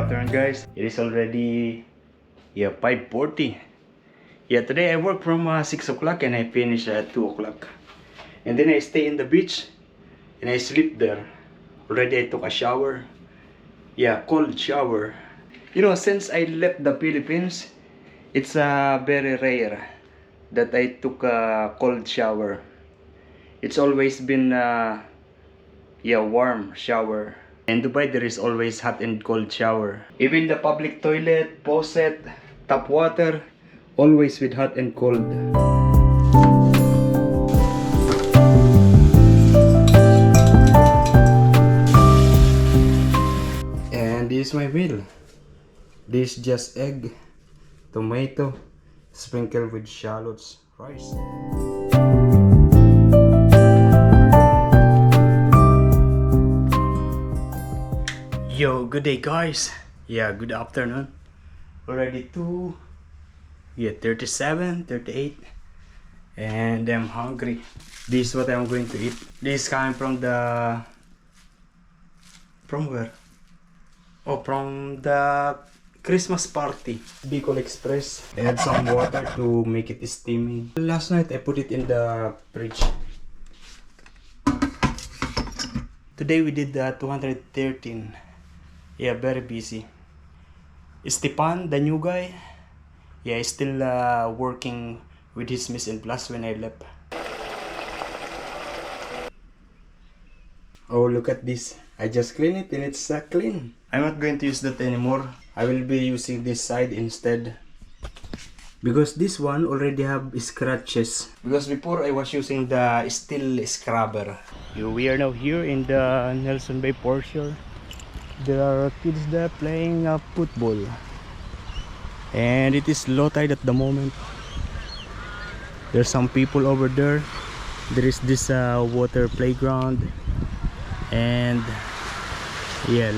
afternoon, guys. It is already 5:40. Today I work from 6 o'clock and I finish at 2 o'clock. And then I stay in the beach and I sleep there. Already I took a shower. Cold shower. You know, since I left the Philippines, it's very rare that I took a cold shower. It's always been warm shower. In Dubai, there is always hot and cold shower. Even the public toilet, faucet, tap water, always with hot and cold. And this is my meal. This is just egg, tomato, sprinkled with shallots, rice. Yo, good day, guys. Good afternoon. Already 37, 38, and I'm hungry. This is what I'm going to eat. This is coming from where? Oh, from the Christmas party. Bicol Express. I add some water to make it steaming. Last night I put it in the fridge. Today we did 213. Very busy. Stepan, the new guy, is still working with his Mise en Place when I left. Oh, look at this. I just clean it and it's clean. I'm not going to use that anymore. I will be using this side instead. Because this one already have scratches. Because before I was using the steel scrubber. We are now here in the Nelson Bay Foreshore. There are kids there playing football, and it is low tide at the moment. There's some people over there. There is this water playground, and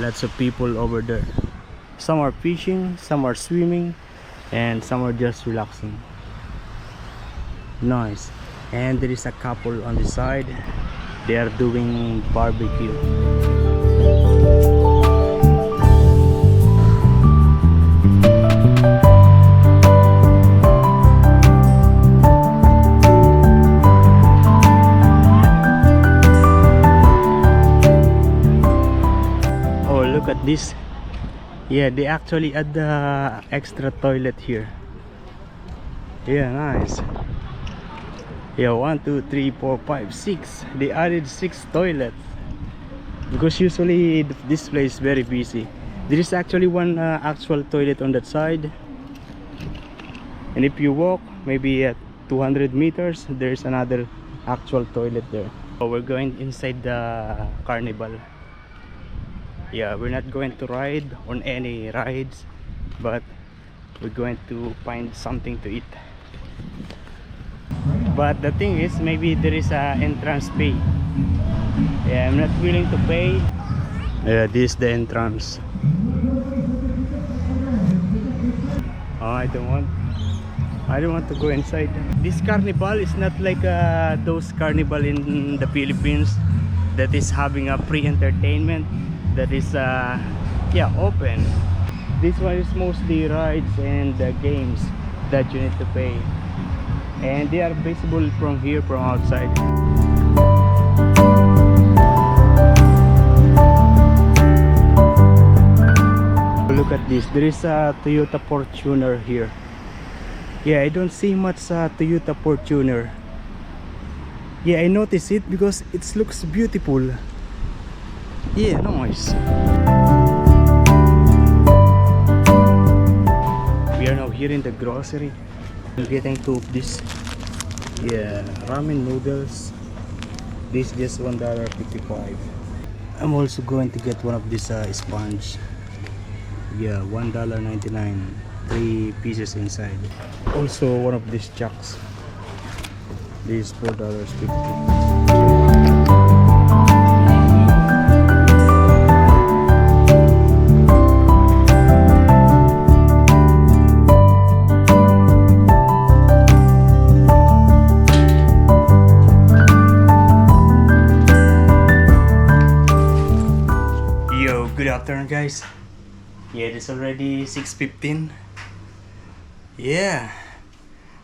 lots of people over there. Some are fishing, some are swimming, and some are just relaxing. Nice. And there is a couple on the side. They are doing barbecue. Look at this. They actually add the extra toilet here. Nice. 1, 2, 3, 4, 5, 6. They added 6 toilets because usually this place is very busy. There is actually one actual toilet on that side, and if you walk maybe at 200 meters, there's another actual toilet there. So we're going inside the carnival. We're not going to ride on any rides, but we're going to find something to eat. But the thing is, maybe there is an entrance fee. I'm not willing to pay. This is the entrance. I don't want to go inside. This carnival is not like those carnival in the Philippines that is having a free entertainment that is open. This one is mostly rides and games that you need to pay, and they are visible from here, from outside. Look at this. There is a Toyota Fortuner here. I don't see much Toyota Fortuner. I notice it because it looks beautiful. Nice. We are now here in the grocery. I'm getting two of this. Ramen noodles. This is just $1.55. I'm also going to get one of this sponge. $1.99. 3 pieces inside. Also one of these chucks. This is $4.50. Good afternoon, guys. Yeah, it's already 6:15. Yeah,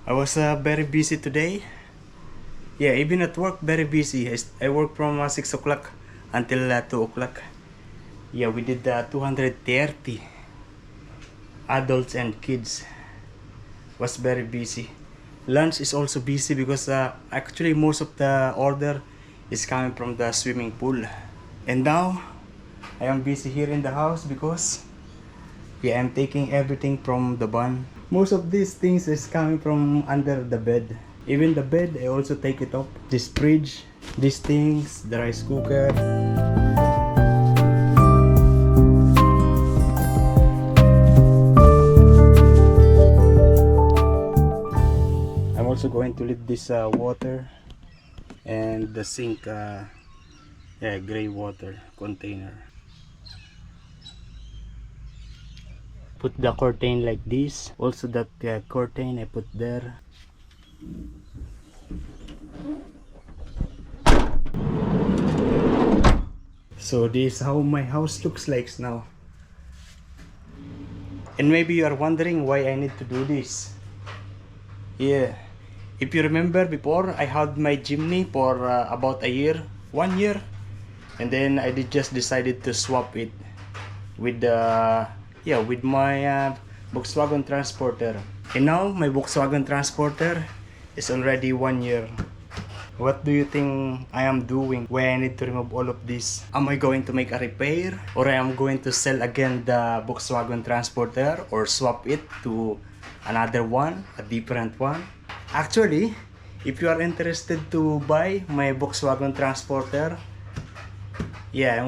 I was very busy today. Yeah, even at work, very busy. I work from 6 o'clock until 2 o'clock. Yeah, we did 230 adults and kids. Was very busy. Lunch is also busy because actually most of the order is coming from the swimming pool. And now I am busy here in the house because yeah, I'm taking everything from the van. Most of these things is coming from under the bed. Even the bed, I also take it up. This fridge, these things, the rice cooker. I'm also going to leave this water and the sink, yeah, gray water container. Put the curtain like this. Also that curtain I put there. So this is how my house looks like now. And maybe you are wondering why I need to do this. Yeah, if you remember before, I had my Jimny for about a year, 1 year, and then I just decided to swap it with with my Volkswagen Transporter. And now my Volkswagen Transporter is already 1 year. What do you think I am doing? Why I need to remove all of this? Am I going to make a repair? Or I am going to sell again the Volkswagen Transporter or swap it to another one, a different one? Actually, if you are interested to buy my Volkswagen Transporter, yeah,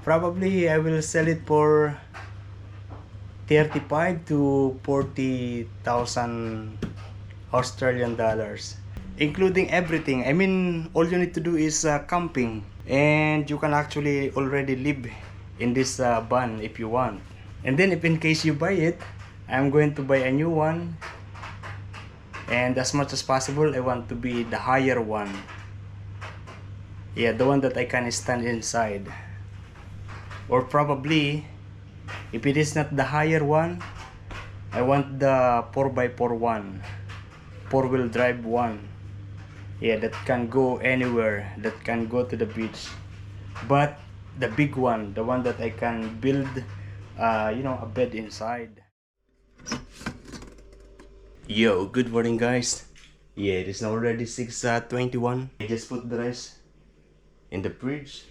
probably I will sell it for 35 to 40,000 Australian dollars, including everything. I mean, all you need to do is camping, and you can actually already live in this van if you want. And then if in case you buy it, I'm going to buy a new one, and as much as possible I want to be the higher one. Yeah, the one that I can stand inside. Or probably, if it is not the higher one, I want the 4x4 one, 4-wheel drive one. Yeah, that can go anywhere, that can go to the beach. But the big one, the one that I can build a bed inside. Yo, good morning guys. Yeah, it is already 6:21. I just put the rice in the fridge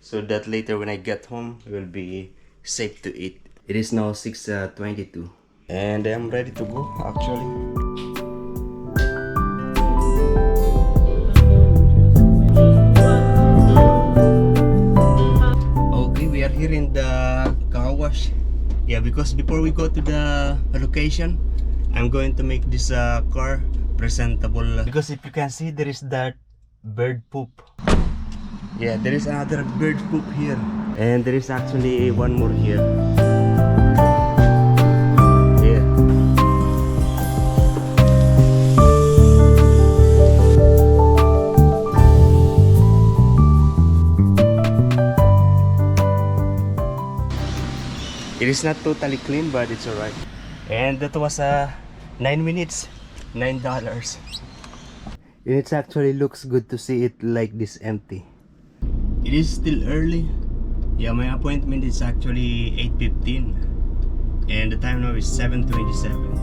so that later when I get home it will be safe to eat. It is now 6:22 and I am ready to go actually. Okay, we are here in the car wash. Yeah, because before we go to the location, I'm going to make this car presentable. Because if you can see, there is that bird poop. Yeah, there is another bird poop here. And there is actually one more here. Yeah. It is not totally clean, but it's alright. And that was 9 minutes, $9. It actually looks good to see it like this empty. It is still early. Yeah, my appointment is actually 8:15 and the time now is 7:27.